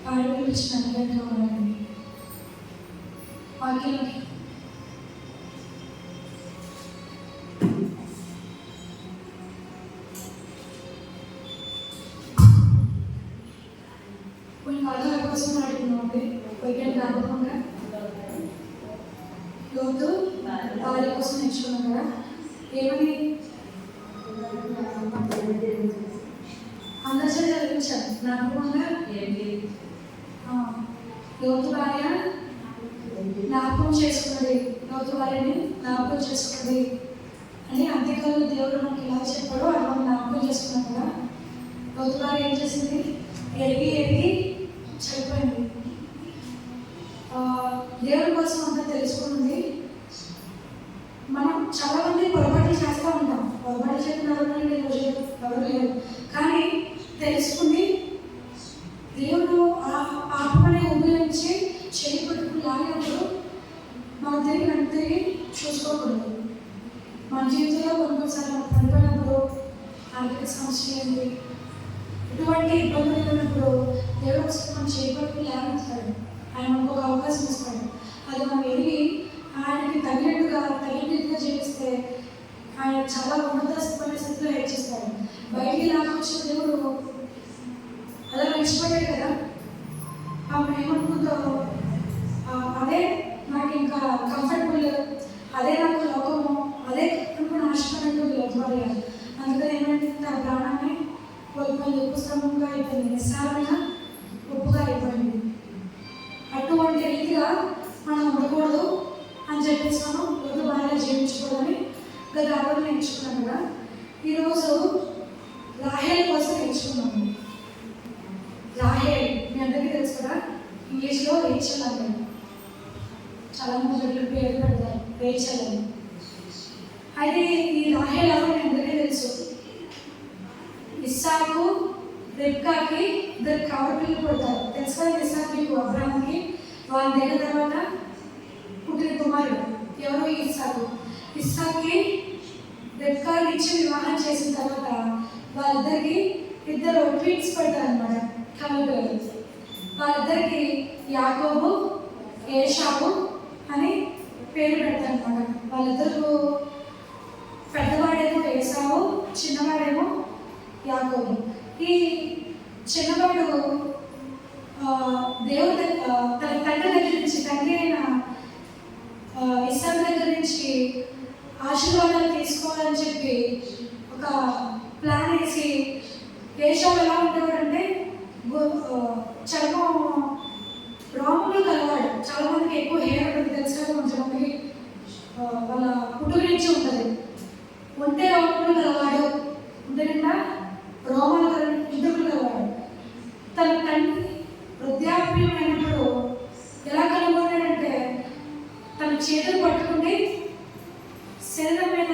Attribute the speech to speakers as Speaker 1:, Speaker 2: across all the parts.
Speaker 1: పాడి పిలిపించినట్లుగా ఉండండి. వాక్యంలోకి కొన్ని కళల కోసం అడుగుతున్నామండి. వైద్యం జ్ఞాపకంగా లోతు వాళ్ళ కోసం నేర్చుకున్నాం కదా. ఏమని అందరి చేత చదివించారు జ్ఞాపకంగా. లోతు భార్య జ్ఞాపకం చేసుకున్నది, లోతు భార్యని జ్ఞాపకం చేసుకున్నది అని అంత్యకాలంలో దేవుడు మనకి ఎలా చెప్పాడో అది మనం జ్ఞాపకం చేసుకున్నాం కదా. లోతు భార్య ఏం చేసింది? ఎరిగి చనిపోయింది. దేవుడి కోసం అంతా తెలుసుకుంది. మనం చాలా మంది పొరపాట్లు చేస్తూ ఉంటాం. పొరపాటు చేస్తున్నారు ఎవరు లేరు, కానీ తెలుసుకుంది దేవుడు ఆ పాపమనే ఊపిరి నుంచి చెయ్యి పట్టుకుని లాగినప్పుడు మన తిరిగి చూసుకోకూడదు. మన జీవితంలో కొన్నిసార్లు పడిపోయినప్పుడు ఆర్థిక సమస్య ఏంటి, ఇటువంటి ఇబ్బందులు ఉన్నప్పుడు దేవుడు ఒకసారి మనం చెయ్యి పట్టుకుని లేవనెత్తాడు. ఆయన మనకు ఒక అవకాశం ఇస్తాడు. అది మనం ఎదిగి ఆయనకి తగినట్టుగా జీవిస్తే ఆయన చాలా ఉన్నత పరిస్థితిలో హెచ్చిస్తాడు. బయటికి లాగొచ్చిన దేవుడు అలా విడిచిపోయాడు కదా. ఆమె ఏమనుకుందో అదే నాకు ఇంకా కంఫర్టబుల్, అదే నాకు లోకము, అదే నాశనమైనట్టు లోపలి. అందుకని ఏమైంది? తన ప్రాణాన్ని కోల్పోయి ఉపస్తంభంగా అయిపోయింది, నిస్సారంగా ఉప్పుగా అయిపోయింది. అటువంటి రీతిగా మనం ఉండకూడదు అని చెప్పేసి మనం రోజు బాగా జీవించుకోవాలని గత ఆటలు నేర్చుకున్నాం కదా. ఈరోజు రాహేల్ కోసం నేర్చుకున్నాము. రాహేల్ మీ అందరికీ తెలుసు కదా, ఇంగ్లీష్లో రేచల్ అంటారు. చాలా మంది పేరు పెడతారు రేచల్ అని. అయితే ఈ రాహేల్ ఎవరో మీ అందరికీ తెలుసు. ఇస్సాకు రెబ్కాకి ఇద్దరు కవరపిల్లలు పుడతారు. తెలుసు కదా ఇస్సాకు అబ్రాహాంకి. వాళ్ళ దగ్గర తర్వాత పుట్టిన కుమారుడు ఎవరు? ఇస్సాకుకి రెబ్కాని ఇచ్చి వివాహం చేసిన తర్వాత వాళ్ళిద్దరికి ఇద్దరు ట్విన్స్ పడతారనమాట, కవరపిల్లలు. వాళ్ళిద్దరికి యాకోబు, ఏషావు అని పేరు పెడతారనమాట. వాళ్ళిద్దరు పెద్దవాడేమో ఏసావు, చిన్నవాడేమో యాకోబు. ఈ చిన్నవాడు దేవుడు తన తండ్రి దగ్గర నుంచి, తండ్రి అయిన ఇస్సాకు దగ్గర నుంచి ఆశీర్వాదాలు తీసుకోవాలని చెప్పి ఒక ప్లాన్ వేసి, ఏషావు ఎలా ఉండేవాడంటే చర్మం రోమంలో కలవాడు. చాలా మందికి ఎక్కువ హెయిర్ ఉంటుంది తెలుసు కదా, కొంచెంమందికి వాళ్ళ పుట్టుక నుంచి ఉంటుంది. ఒంటే రోమంలో కలవాడు, ఉంటే నిండా రోమాలు ఇందుకు కలవాడు. తన తండ్రి వృద్ధాప్యం అయినప్పుడు ఎలా కనుగొన్నాడంటే తన చేతులు పట్టుకుంటే శరీరం మీద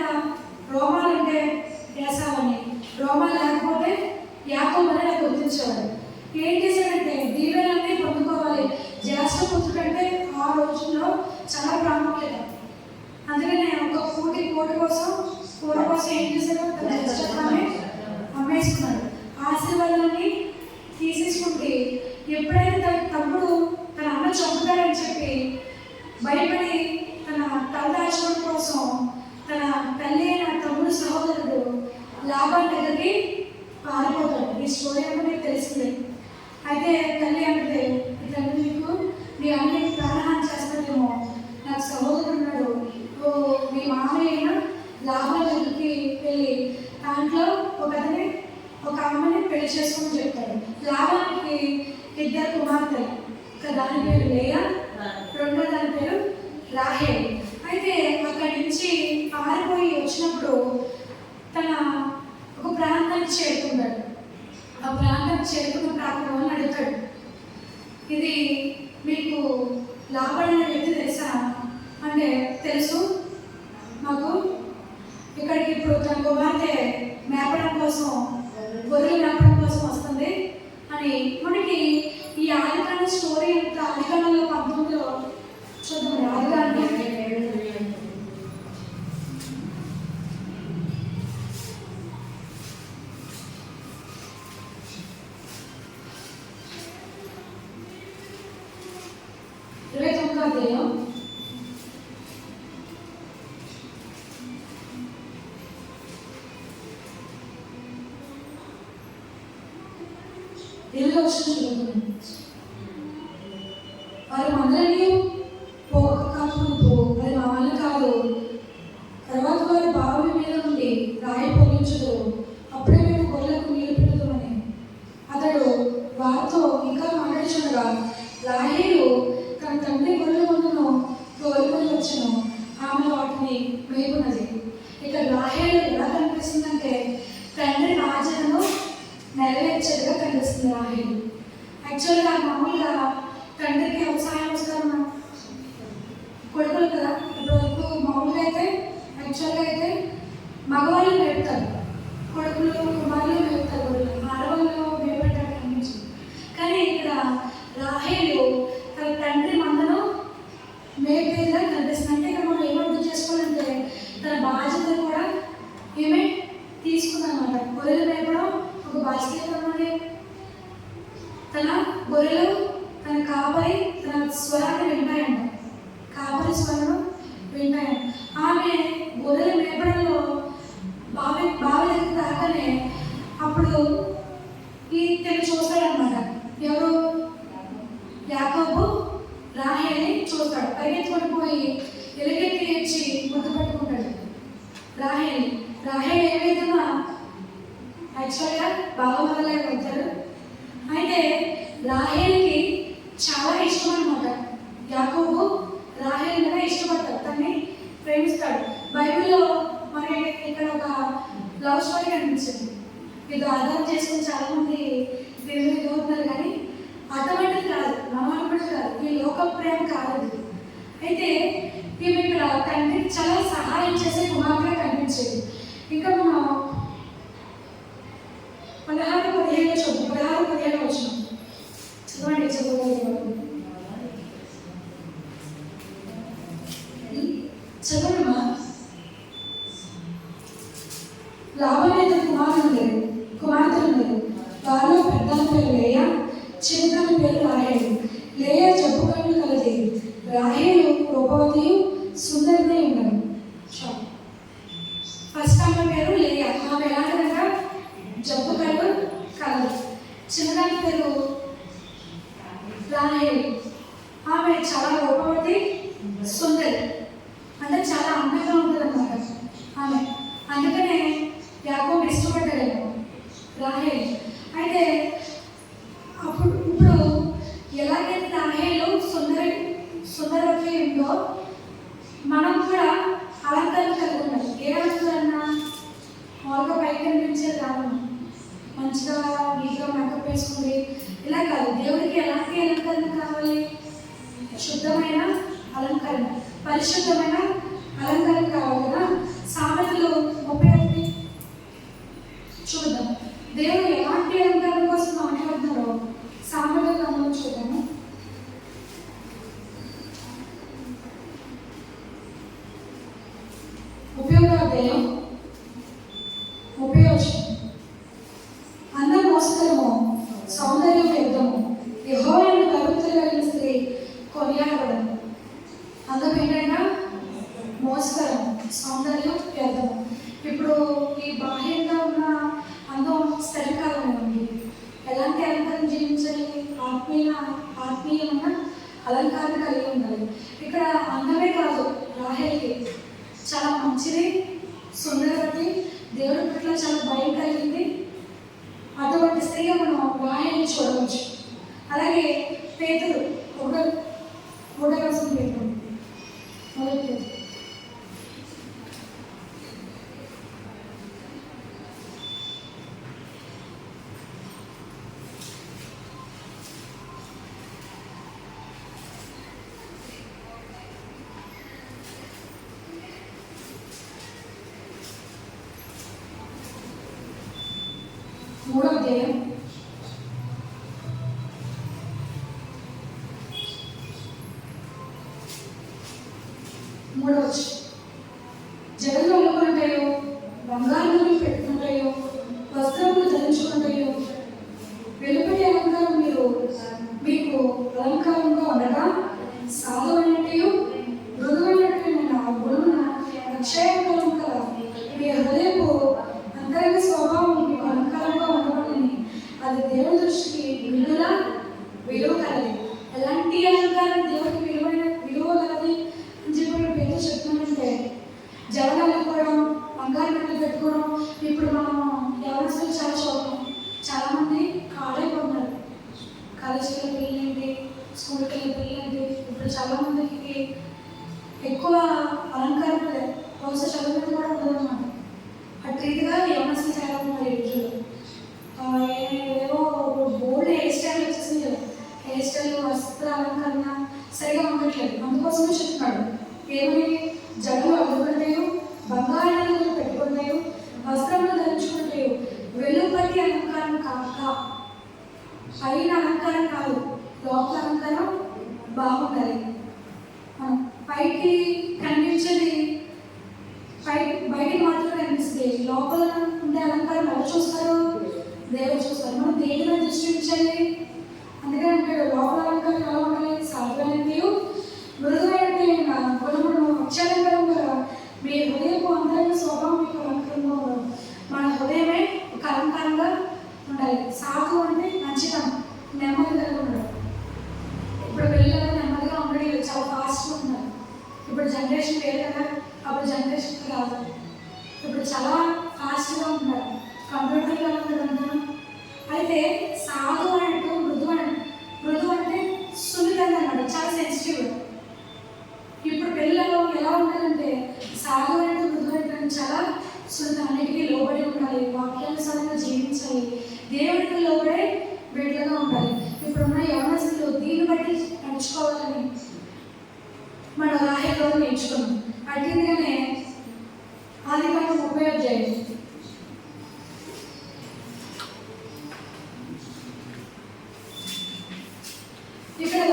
Speaker 1: రోమాలు ఉంటే ఏసావని, రోమాలు లేకపోతే యాకోబు అని నాకు గుర్తించేవాడు. ఏం చేశాడంటే దీవెనల్ని పొందుకోవాలి. జ్యేష్ఠ పుత్రుడు అంటే ఆ రోజుల్లో చాలా ప్రాముఖ్యత. అందుకనే ఒక కోటి కోసం కూర కోసం ఏం చేశాడు? తన జ్యేష్ఠత్వాన్ని అమ్మేసుకున్నాడు. ఆశీర్వాదాన్ని తీసేసుకుంటే ఎప్పుడైతే తన తమ్ముడు తన అన్న చంపుతాడని చెప్పి భయపడి తన తల దాచుకోవడం కోసం తన తల్లి అయిన తమ్ముడు సహోదరుడు లాభాల దగ్గరికి పారిపోతాడు. ఈ స్టోరీ అంటే మీకు తెలిసిందే. అయితే తల్లి అంటే తల్లి మీ అన్ని ప్రాణహాని చేస్తాడేమో, నాకు సహోదరుడు ఉన్నాడు, మీ మామయ్య అయిన లాభాల దగ్గరికి వెళ్ళి దాంట్లో ఒక అమ్మని పెళ్లి చేసుకొని చెప్తాడు. లాభానికి ఇద్దరు కుమార్తెలు, దాని పేరు లేయా, రెండో దాని పేరు రాహేల్. అయితే అక్కడి నుంచి పారిపోయి వచ్చినప్పుడు తన ఒక ప్రాంతానికి చేరుకుంటాడు. ఆ ప్రాంతానికి చేరుకున్న ప్రాంతం అడుగుతాడు, ఇది మీకు లాభమైన వ్యక్తి తెలుసా అంటే, తెలుసు మాకు, ఇక్కడికి ఇప్పుడు తన కుమార్తె మేపడం కోసం, గొర్రెలు మేపడం కోసం వస్తుంది అని మనకి ఈ ఆదికాండ స్టోరీ అంతా ఆదికాండంలో 19లో చూద్దాం. ఆదికాండ ఇల్లు వచ్చి చూడుతుంది. వారి మందలని పోకపో అది మా వల్ల కాదు. తర్వాత వారి బావి మీద నుండి రాయి పోగించదు, అప్పుడే మేము గొర్రెలకు నీళ్ళు పెట్టుదామని అతడు వారితో ఇంకా మాట్లాడుచుండగా రాహేలు తన తండ్రి గొర్రెల మందను తోలుకొని వచ్చను, ఆమె వాటిని మేపున్నది. ఇక రాహేలు ఎలా కనిపిస్తుందంటే తండ్రి బాధ్యతను నెరవేర్చేదిగా కనిపిస్తుంది రాహేలు. యాక్చువల్గా మామూలుగా తండ్రికి వ్యవసాయం వస్తారు కొడుకులు కదా, ఇప్పటివరకు మామూలుగా అయితే యాక్చువల్గా అయితే మగవాళ్ళు మేపుతారు, కొడుకులు కుమారులు మేపుతారు, ఆడవాళ్ళు మేపేటారు కనిపించింది. కానీ ఇక్కడ రాహేలు తన తండ్రి మందను మేపేదిగా కనిపిస్తుంది. అంటే ఇక్కడ మనం ఏమర్థం చేసుకోవాలంటే తన బాధ్యతను కూడా ఏమే తీసుకుందన్నమాట. గొర్రెలు మేపడం ఒక బాధ్యత ఉన్నది. తన గొర్రెలు తన కాపరి తన స్వరాన్ని వింటాయంట, కాపరి స్వరం వింటాయంట. ఆమె గొర్రెలు మేపడంలో బావి దగ్గర రాగానే అప్పుడు ఈ తెలు చూస్తాడనమాట. ఎవరు? యాకోబు రాహేల్ని చూస్తాడు. పరిగెత్తుకొని పోయి ఎలుగెత్తి ఏడ్చి ముద్దు పట్టుకుంటాడు రాహేల్ ఏ విధంగా యాక్చువల్గా బాగా మొదలైన అవుతారు. అయితే రాహేల్కి చాలా ఇష్టం అనమాట. యాకోబు రాహేల్ మీద ఇష్టపడతాడు, తన్ని ప్రేమిస్తాడు. బైబిల్లో మనకి ఇక్కడ ఒక లవ్ స్టోరీ కనిపించింది. ఇది ఆధారం చేసుకుని చాలామంది దేవుని ఎదుగుతున్నారు, కానీ అటువంటిది కాదు, నమ్మకం కాదు, ఈ లోక ప్రేమ కాదు. అయితే ఈమె ఇక్కడ తండ్రికి చాలా సహాయం చేసే కుమార్తెగా కనిపించేది. ఇంకా మనం 16-15 వచ్చినాం చదవండి. చదవమ్మా. లాభమైన కుమార్తెలు లేరు. వారిలో పెద్ద పేరు లేయ, చిన్న పేరు రాహేలు. లేయ జబ్బు కళ్ళు కలది, రాహేలు రూపవతి సుందరినే ఉన్నారు. ఫస్ట్ ఆమె పేరు లేయ. ఆమె ఎలాంటిదంట? జబ్బు కళ్ళు కలదు. చిన్నదాని పేరు రాహేలు. ఆమె చాలా రూపవతి సుందరి, అంటే చాలా అందంగా ఉంటుంది అన్నమాట ఆమె. అందుకనే యాకోబు ఇష్టపడ్డాడు రాహేలు. అయితే ఇప్పుడు ఎలాగైతే రాహేలు సుందరవతి ఉందో మనం కూడా అలంకరణ కలిగి ఉండాలి. ఏ అలంకరణ? మామూలుగా పైకి కనిపించేది కాదు, మంచిగా నీట్గా మేకప్ వేసుకుంది ఇలా కాదు. దేవుడికి ఎలాంటి అలంకరణ కావాలి? శుద్ధమైన అలంకరణ, పరిశుద్ధమైన అలంకరణ కావాలి కదా. సామెతలు 31 చూద్దాం. దేవుడు ఎలాంటి అలంకరణ కోసం మాట్లాడుతున్నారో సామెతలు మనం చూద్దాము. ఉపయోగాధ్యాయం 30 అందం మోసకరము, సౌందర్యం వ్యర్థము, యెహోవాను భయభక్తులు కలిగిన స్త్రీ కొనియాడబడదు. అందం ఏంటంటే మోసకరం, సౌందర్యం వ్యర్థము. ఇప్పుడు ఈ బాహ్యంగా ఉన్న అందం స్థిరకాలమండి. ఎలాంటి అలంకరణ జీవించాలి? ఆత్మీయమైన అలంకరణ కలిగి ఉండాలి. ఇక్కడ అందమే కాదు, రాహేల్కి చాలా మంచిది, సుందరవతి, దేవుడి పట్ల చాలా భయం కలిగింది. అటువంటి స్త్రీగా మనం రాహేల్ని చూడవచ్చు. అలాగే పేతురు, ఒకటో కోసం పేతురు, మొదటి పేతురు. మూడో అధ్యాయం 3వ జగన్లో అనుకుంటాయో, బంగారు పెట్టుకుంటాయో, వస్త్రములు ధరించుకుంటాయో, వెలుపటి అలంకారం మీకు అలంకారంగా ఉండగా సాధువైనట్టు మృదువైనట్టు గుణమున అక్షయకరం కల మీ హృదయపు అంతరంగ స్వభావం మీకు అలంకారంగా ఉండవాలని అది దేవుని దృష్టికి బంగారు బట్టలు పెట్టుకోవడం. ఇప్పుడు మనం ఎవరు చాలా చూడటం, చాలామంది కాలేకపోతున్నారు. కాలేజీకి వెళ్ళే పిల్లలేంటి, స్కూల్కి వెళ్ళే పిల్లలేంటి, ఇప్పుడు చాలామందికి ఎక్కువ అలంకారం బహుశా చదువు మీద కూడా ఉండదు అన్నమాట. అటు రీతిగా యవనస్తులు చాలా ఉన్నారు ఈ రోజుల్లో. ఏవో బోల్డ్ హెయిర్ స్టైల్ వచ్చేసింది కదా, హెయిర్ స్టైల్ వస్త్ర అలంకరణ సరిగా ఉండట్లేదు. అందుకోసమే చెప్తున్నాడు, ఏమని జడలు అల్లుకుంటాయో, బంగారు నగలు పెట్టుకుంటాయో, వస్త్రములు ధరించుకుంటాయో, వెలుపటి అలంకారం కాక, పైన అలంకారం కాదు, లోపల అలంకారం బాగుండాలి. పైకి కనిపించేది బయటికి మాత్రమే కనిపిస్తుంది, లోపల ఉండే అలంకారం ఎవరు చూస్తారు? దేవుడు చూస్తారు. మనం దేని మీద దృష్టి ఉంచాలి? అందుకని అంటే లోపల అలంకారం ఎలా ఉండాలి? సాధువైనది, మృదువైనది, గుణమును అత్యలంకరంగా మీ హృదయపు అందరికీ స్వభావం మీకు అలంకరంగా ఉండదు. మన హృదయమే ఒక అలంకారంగా ఉండాలి. సాధు అంటే మంచితనం, నెమ్మదిగా ఉండడం. ఇప్పుడు పిల్లలు నెమ్మదిగా ఉండడం చాలా ఫాస్ట్గా ఉన్నారు. ఇప్పుడు జనరేషన్ వేరు కదా, అప్పుడు జనరేషన్ కాదు. ఇప్పుడు చాలా ఫాస్ట్గా ఉంటారు, కంప్యూటర్గా ఉంటారు. అయితే సాధు అంటూ మృదు అంటే సున్నితంగా అన్నమాట, చాలా సెన్సిటివ్. ఇప్పుడు పిల్లలు ఎలా ఉండాలంటే సాధు అంటూ మృదు అంటే చాలా సున్నితం, అన్నిటికీ లోబడి ఉండాలి, వాక్యానుసారంగా జీవించాలి, దేవుడికి లోబడే బిడ్డలుగా ఉండాలి. ఇప్పుడున్న యవనస్తులు దీన్ని బట్టి నడుచుకోవాలని మన రాహేలో నేర్చుకున్నాం. అట్టిగానే ఆదికాండం 30వ అధ్యాయం ఇక్కడ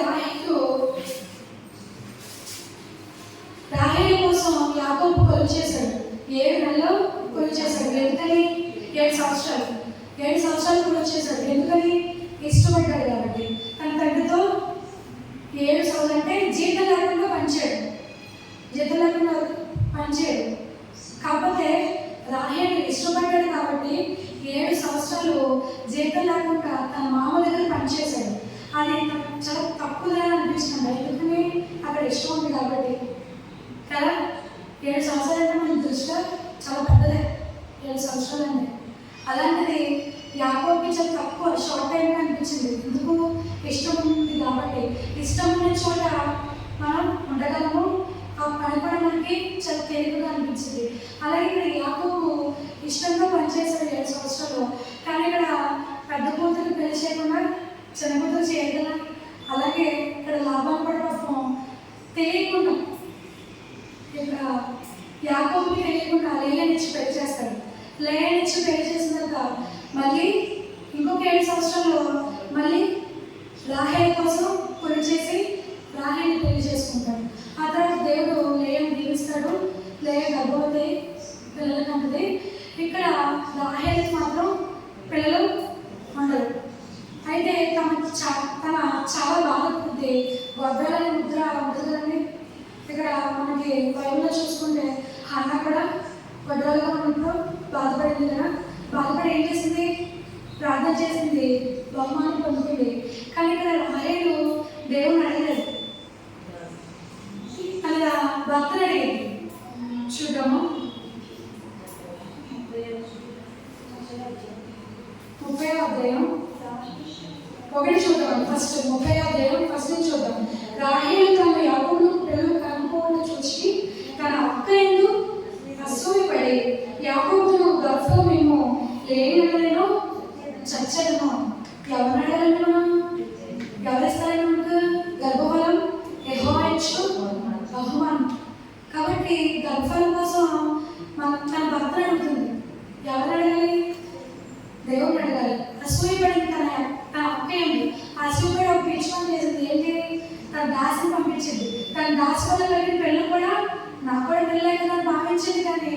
Speaker 1: రాహేలు కోసం యాకోబు కొలువు చేశాడు. 7 నెలలు కొలువు చేశాడు. ఎందుకని? 7 సంవత్సరాలు కొలువు చేశాడు. ఎందుకని? ఇష్టపడ్డాడు కాబట్టి. తన తండ్రితో 7 సంవత్సరాలు అంటే జీతం లేకుండా పనిచేయడు. కాకపోతే రాహేలు ఇష్టపడ్డాడు కాబట్టి 7 సంవత్సరాలు జీతం లేకుండా తన మామ దగ్గర పనిచేశాడు. అది చాలా తక్కువగా అనిపించింది. ఎందుకని? అక్కడ ఇష్టం ఉంది కాబట్టి కదా. 7 సంవత్సరాలు అంటే మన దృష్టిలో చాలా పెద్దదే, 7 సంవత్సరాలు అంటే. అలాంటిది యాకోబుకి చాలా తక్కువ, షార్ట్ టైంగా అనిపించింది. ఎందుకు? ఇష్టం ఉంది కాబట్టి. ఇష్టం ఉన్న చోట మనం ఉండగలము, ఆ పని కూడా మనకి చాలా తేలికగా అనిపించింది. అలాగే ఇక్కడ యాకోబు ఇష్టంగా పనిచేశాడు 7 సంవత్సరాలు. కానీ ఇక్కడ పెద్ద కూతురు పెళ్లి చేయకుండా చిన్న కూతురు చేయదు కదా. అలాగే ఇక్కడ లాభాలు కూడా పాపం తెలియకుండా, ఇక్కడ యాకోబుకి తెలియకుండా లేయనిచ్చి పెళ్లి చేస్తాడు. లేయనిచ్చి పెళ్లి చేసిన తర్వాత మళ్ళీ ఇంకొక 7 సంవత్సరాలు మళ్ళీ రాహేలు కోసం కొలువు చేసి రాహేలుని పెళ్లి చేసుకుంటాడు. ఆ తర్వాత దేవుడు లేయను దీవిస్తాడు. లేయ గర్భవతి, పిల్లలు కంటది. ఇక్కడ రాహేలుకి మాత్రం పిల్లలు ఉండరు. అయితే తన చాలా బాధపడుతుంది. గొడ్డలని ముద్ర ఉంటుంది. ఇక్కడ మనకి బైబిల్లో చూసుకుంటే హన్నా కూడా గొడ్డలుగా ఉన్నప్పుడు బాధపడింది కదా. బాధపడి ఏం చేసింది? ప్రార్థన చేసింది, బహుమానం పొందుకుంది. కానీ ఇక్కడ రాహేలు దేవుని అడగలేదు, అలా భక్తులు అడిగింది. చూద్దాము 30వ అధ్యాయం 1 చూద్దాం. ఫస్ట్ 30వ అధ్యాయం ఫస్ట్ నుంచి చూద్దాం. రాహేలు తన యాకోబును పిల్లలు కనుక్కోవడం చూసి తన అక్క యందు అసూయపడి యాకోబును గర్భఫలమేమో లేనివాడేనో చచ్చడను. ఎవరు అడగాలి? ఎవరిస్తారని మనకు గర్భఫలం? యెహోవా ఇచ్చు బహుమానం. కాబట్టి గర్భఫలం కోసం తన భర్త అడుగుతుంది. ఎవరు అడగాలి? దేవుడు అడగాలి. అసూయపడింది తన అక్క ఏంటి? అసూయపడి ఒక పిలుచుకొని చేసింది. ఏంటి? తన దాసిని పంపించింది. తన దాసి వల్ల కలిగిన పిల్లలు కూడా నాకు కూడా పిల్లలే కదా అని భావించింది. కానీ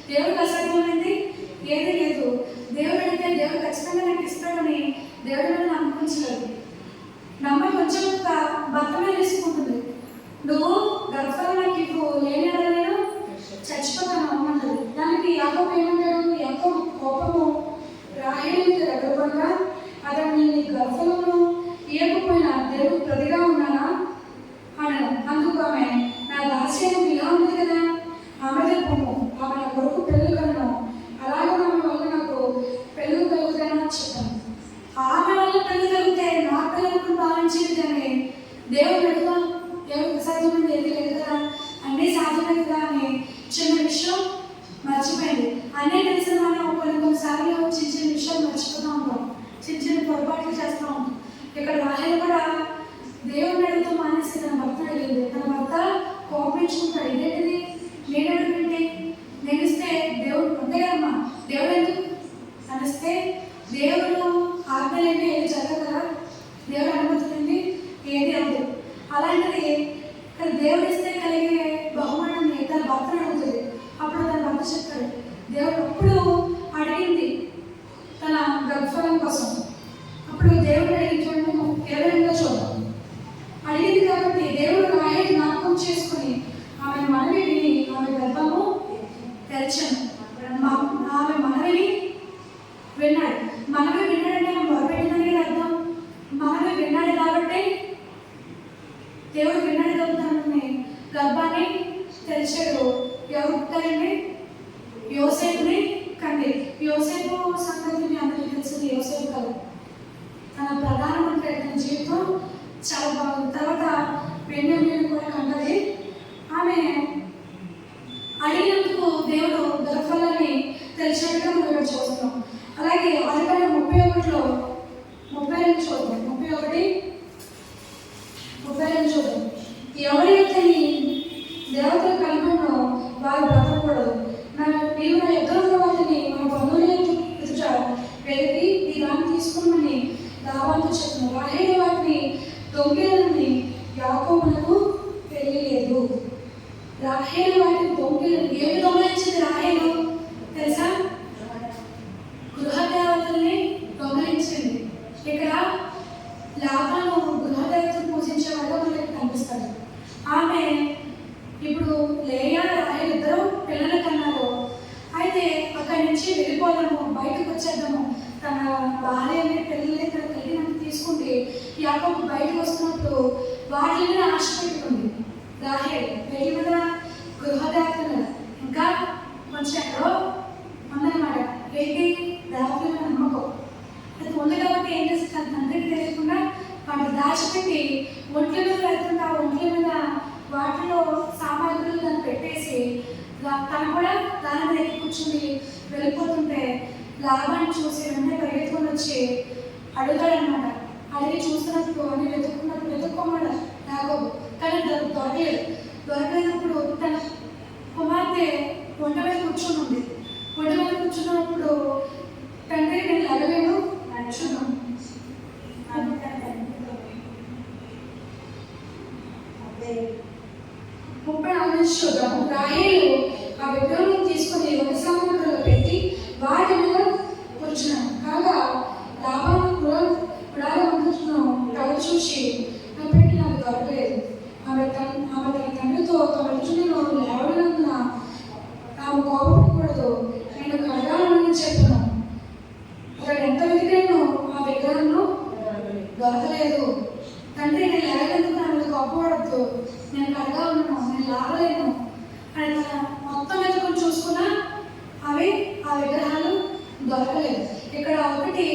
Speaker 1: దేవుడికి అసాధ్యమైంది ఏది లేదు. దేవుడు అడిగితే దేవుడు ఖచ్చితంగా నాకు ఇస్తాడని దేవుడు మీద నమ్మకించలేదు. నమ్మ కొంచెం భర్త మీద తీసుకుంటుంది. నువ్వు గర్భఫలం నాకు ఇవ్వు, లేని నేను చచ్చిపోతాను అమ్మంటుంది. దానికి యాకోబు ఏమంటాడు? యాకోబు కోపము రాహేలు రగడగా అతన్ని నీ గర్భఫలమును ఇవ్వకపోయినా దేవుడు ప్రతిగా ఉన్నానా అన్నాను. అందుకు ఆమె, నా దాస్యం ఇలా ఉంది కదా, ఆమె పొమ్ము, ఆమె అన్నీ తెలిసిన మనం కొన్నిసార్లు చిన్న చిన్న విషయాలు మర్చిపోతూ ఉంటాం, చిన్న చిన్న పొరపాట్లు చేస్తూ ఉంటాం. ఇక్కడ రాహేలు కూడా దేవుని అడుగుతూ మానేసి తన భర్త అడిగింది. తన భర్త కోపించుకుంటాడు, ఇదేంటిది నేనెవరికంటే నేను ఇస్తే దేవుడు అంతే కదమ్మా, దేవుడు ఎందుకు అనిస్తే దేవుడు ఆజ్ఞలేంటి ఏది జరగదు కదా, దేవుడు అనుమతులండి ఏది అవ్వదు. అలాంటిది ఇక్కడ దేవుడు ఇస్తే కలిగే బహుమానాన్ని తన భర్తను అడుగుతుంది. అప్పుడు తన భర్త చెప్తాడు, దేవుడు అప్పుడు అడిగింది తన గర్భఫలం కోసం. అప్పుడు దేవుడు అడిగి చూడండి 22 చూద్దాం. అడిగింది కాబట్టి దేవుడు రాహేలు జ్ఞాపకం చేసుకుని ఆమె మనవి విని ఆమె గర్భము తెరచాను. ఆమె మనవిని విన్నాడు. మనవి విన్నాడంటే మనం మొదలుపెట్టిందని అర్థం. మనవి విన్నాడు కాబట్టి దేవుడు విన్నాడు కాబట్టి గర్భాన్ని తెరిచాడు. ఎవరు పుట్టారండి? యోసేపుని కండి. యోసేపు సంగతి మీ అందరికీ తెలిసింది. యోసేపు కదా తన ప్రధానమంత్రి తన జీవితం చాలా బాగుంది. తర్వాత బెన్యామీను కూడా కంటది. ఆమె అడిగినందుకు దేవుడు గర్భఫలాన్ని తెలిసినట్టుగా మనం ఇక్కడ చూస్తున్నాం. అలాగే ఆదికాండ 31లో 32 చూద్దాం. 31 చూద్దాం. ఎవరి యొక్క దేవతల కల్పనలో వారు బ్రతకూడదు. నీవు నా ఎదురున్న వాటిని మన బంధువుల ఎదుట వెలికి ఈ దాన్ని తీసుకుని దావాతో చెప్పిన రాహేలు వాటిని దొంగిలని యాకోబునకు తెలియలేదు. రాహేలు వాటిని దొంగిలని ఏమి దొంగలించింది రాహేలు తెలుసా? గృహదేవతల్ని దొంగలించింది. ఇక్కడ లాభాలు గృహదేవతలు పూజించే వాళ్ళు మనకి కనిపిస్తారు. ఆమె ఇప్పుడు లేయా రాహేలు ఇద్దరు పిల్లల కన్నారు. అయితే అక్కడి నుంచి వెళ్ళిపోదాము, బయటకు వచ్చేద్దాము, తన భార్యని పిల్లల్ని తన కలిగినంత తీసుకుంటే యాకోబు బయటకు వస్తున్నప్పుడు వాటి మీద ఆశ పెట్టుకుంది రాహేలు. వెళ్ళి మీద గృహదేవతల మీద ఇంకా కొంచెం ఎక్కడో ఉందన్నమాట. ఏంటి దేవతల మీద నమ్మకం అది ఉంది కాబట్టి ఏం చేస్తుంది, తన తండ్రికి తెలియకుండా వాటిని దాచిపెట్టి ఒంట్ల మీద వెళ్తుంటే ఆ ఒంట్ల మీద వాటిలో సామాగ్రులు దాన్ని పెట్టేసి తను కూడా దాని మీద ఎక్కి కూర్చుని వెళ్ళిపోతుంటే లాభాన్ని చూసి వెంటనే పరిగెత్తుకొని వచ్చి అడుగుతాడనమాట. అడిగి చూస్తున్నప్పుడు అని వెతుక్కోమన్నాడు యాకోబు. కానీ దొరకలేనప్పుడు తన కుమార్తె వంట మీద కూర్చుని ఉంది. వంట మీద కూర్చున్నప్పుడు తండ్రి నేను లగలేను నడుచున్నాం. 34 చూద్దాం. రాహేలు ఆ విగ్రహం తీసుకుని ఒక సముద్రంలో పెట్టి వాటి మీద కూర్చున్నాను. కాగా లాభాను గుడారమందును కళ చూసి నా పెట్టి నాకు దొరకలేదు. ఆమె తన తండ్రితో తన రుచులను లేవడంలో ఆమె కోపపడకూడదు, నేను కడగాలని చెప్పాను. అక్కడ ఎంత వెతికాను ఆ విగ్రహంలో దొరకలేదు. తండ్రి నేను లేవలేందుకు నా మీద కోపపడద్దు, నేను కడగా ఉన్నాను, నేను లాగలేను అని మొత్తం వెతుకుని చూసుకున్నా అవి ఆ విగ్రహాలు దొరకలేదు. ఇక్కడ ఒకటి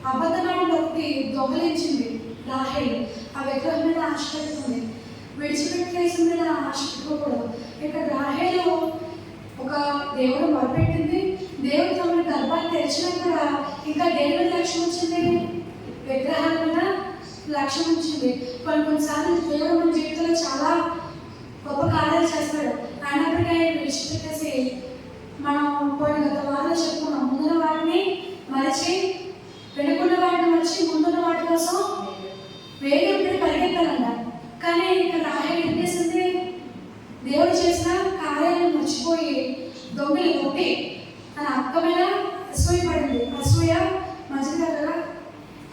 Speaker 1: అబద్ధమాటలు ఒకటి దొంగలించింది రాహేలు. ఆ విగ్రహం మీద ఆశ పెట్టుకుంది, విడిచిపెట్టేసిన మీద ఆశ పెట్టుకోకూడదు. ఇక్కడ రాహేలు ఒక దేవుడు మొదలుపెట్టింది. దేవుడు తమ గర్భాన్ని తెరిచినా కూడా ఇంకా దేని మీద లక్ష్యం వచ్చింది? విగ్రహాల మీద లక్ష్యం వచ్చింది. కొన్నిసార్లు దేవుడు మన జీవితంలో చాలా గొప్ప కార్యాలు చేస్తాడు. అయినప్పటికీ విడిచిపెట్టేసి మనం కొన్ని గత వారిలో చెప్పుకున్నాం, ముందున్న వాటిని మరిచి వెనుకున్న వాటిని మరిచి ముందున్న వాటి కోసం వేగంపడి పరిగెత్తాలంట. కానీ ఇక్కడ రాహేలు ఏం చేసింది? దేవుడు చేసిన కార్యాలను మర్చిపోయి దొంగలు కొట్టి తన అక్క మీద అసూయ పడింది. అసూయ మంచిది కదా,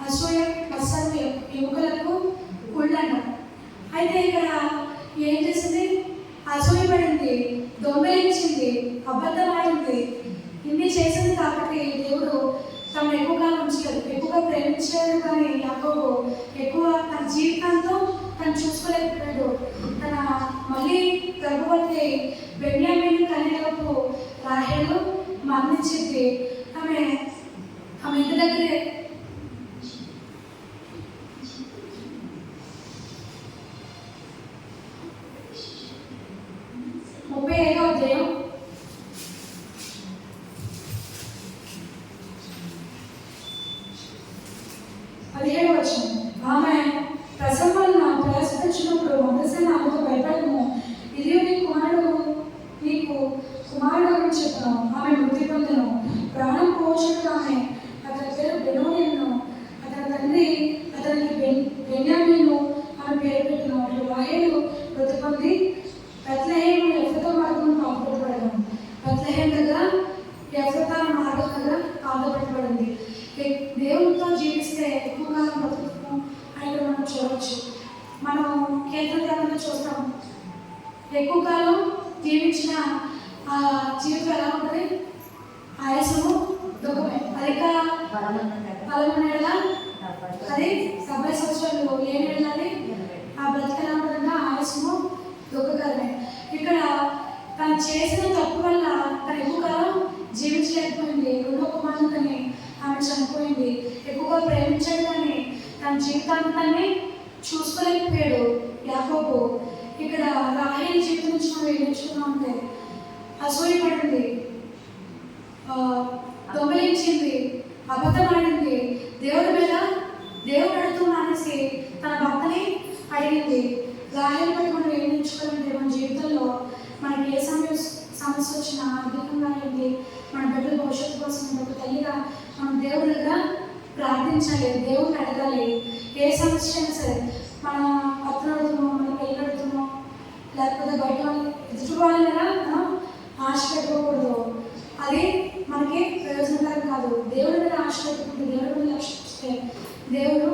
Speaker 1: అసూయ అసలు ఎముకలకు కుళ్ళంట. అయితే ఇక్కడ ఏం చేసింది? అసూయ పడింది, దొంగలించింది, అబద్ధం ఆడింది. ఇన్ని చేసింది కాబట్టి దేవుడు తను ఎక్కువగా ఉంచలేదు, ఎక్కువగా ప్రేమించాడు. కానీ యాకోబు ఎక్కువ తన జీవితంతో తను చూసుకోలేకపోయాడు. తన మళ్ళీ గర్భవతి బెన్యామీను కనేలోపు రాహేలు మరణించింది. ఆమె ఇంటి దగ్గరే 17 ఆమె ప్రసవం వలన ప్రయాసపరిచినప్పుడు మందసం ఆమెతో భయపడము, ఇది నీకు కుమారుడు గురించి చెప్పను. ఆమె మృతి పొందెను. ప్రాణం పోవచ్చును. ఆమె అతని పేరు బెనోనియను, అతని తండ్రి అతనికి బెన్యామీను ఆమె పేరు పెట్టెను. రాహేలు మృతి పొంది బెత్లెహేము ఎఫ్రాతా మార్గం కాపాడబడను. బెత్లెహేము దగ్గర ఎఫ్రాతా మార్గం దగ్గర కాపాడబడింది. దేవునితో జీవిస్తే ఎక్కువ కాలం బతుకుతాము అని ఇక్కడ మనం చూడవచ్చు. మనం కేంద్ర గ్రంథంలో చూస్తాం, ఎక్కువ కాలం జీవించిన జీవితం ఎలా ఉంటుంది? ఆయాసము దుఃఖమే. అధిక బలమనేలా అది 70 సంవత్సరాలు ఏం వెళ్ళాలి? ఆ బ్రతికెలా ఉంటుందంటే ఆయాసము దుఃఖకరమే. ఇక్కడ తను చేసిన తప్పు వల్ల తను ఎక్కువ కాలం జీవించలేకపోయింది. 2వ కుమారుడిని ఆమె చనిపోయింది. ఎక్కువగా ప్రేమించాడు కానీ తన జీవితాంతాన్ని చూసుకోలేకపోయాడు యాకోబు. ఇక్కడ రాహేలు జీవితం నుంచి మనం ఏం నేర్చుకున్నామంటే అసూయపడింది, దొంగలించింది, అబద్ధమాడింది, దేవుడు అడుగుతూ మానేసి తన భర్తని అడిగింది. రాహేలు బట్టి మనం ఏం నేర్చుకోవాలంటే మన జీవితంలో మనకి ఏ సమస్య వచ్చినా అధికంగా అయింది, మన బిడ్డల భవిష్యత్తు కోసం ఒక తల్లిగా మనం దేవుడి దగ్గర ప్రార్థించాలి, దేవుడిని అడగాలి. ఏ సమస్య అయినా సరే, మన పక్కన అడుగుతున్నాం, మన పెళ్ళి అడుగుతున్నాం, లేకపోతే బయట ఎదుటి వాళ్ళ మీద మనం ఆశ పెట్టుకోకూడదు. అది మనకి ప్రయోజనకరం కాదు. దేవుడి మీద ఆశ పెట్టుకుంటే, దేవుడి మీద లక్ష్యిస్తే దేవుడు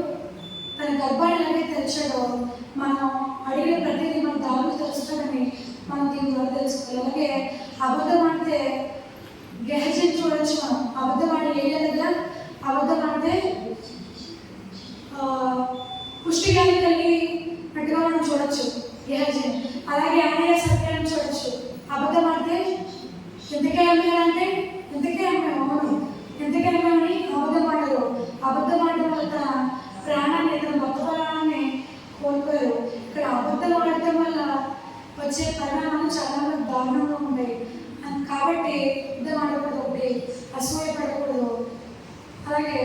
Speaker 1: తన గర్భాన్ని ఎలాగే తెరిచాడో మనం అడిగిన ప్రతిదీ మన దారులు తెలుస్తాడని మనం దీని ద్వారా తెలుసుకోవాలి. అలాగే అబద్ధం ఆడితే గెహజీని చూడొచ్చు. మనం అబద్ధం ఆడే ఏరియా దగ్గర అబద్ధం ఆడితే పుష్టిగాని కలిగినట్టుగా మనం చూడొచ్చు గెహజీని. అలాగే ఆంధ్ర సత్యాన్ని చూడొచ్చు. అబద్ధం ఆడితే ఎంతకే అమ్మారంటే ఎంతకే అమ్మాము, అవును ఎంతకే అమ్మామని అబద్ధం ఆడరు. అబద్ధం ఆడడం వల్ల తన ప్రాణాన్ని, తన భక్త ప్రాణాన్ని కోల్పోయారు. ఇక్కడ అబద్ధం ఆడటం వల్ల వచ్చే పరిణామాలు చాలా దారుణంగా ఉంటాయి. కాబట్టి యుద్ధం ఆడకూడదు, ఒకటి అసూయపడకూడదు, అలాగే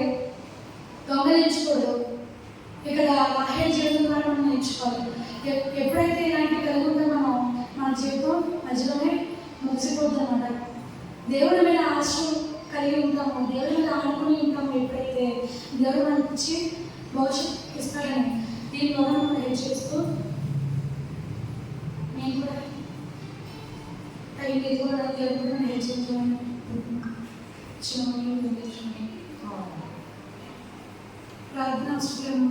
Speaker 1: దొంగలించకూడదు. ఇక్కడ రాహేలు జీవితం ద్వారా మనం నేర్చుకోవాలి. ఎప్పుడైతే ఇలాంటివి కలిగి ఉందో మన జీవితం మధ్యలోనే ముగిసిపోతుంది అన్నమాట. దేవుడి మీద ఆశ కలిగి ఉంటాము, దేవుడి మీద ఆడుకుని ఉంటాము. ఎప్పుడైతే దేవుడు మనకి భవిష్యత్తు ఇస్తాడని దీని ద్వారా మనం హెల్ప్ చేస్తూ నేను కూడా ఇది కూడా దేవుడు కూడా నేర్చుకుంటాను. ప్రార్థన అవసరం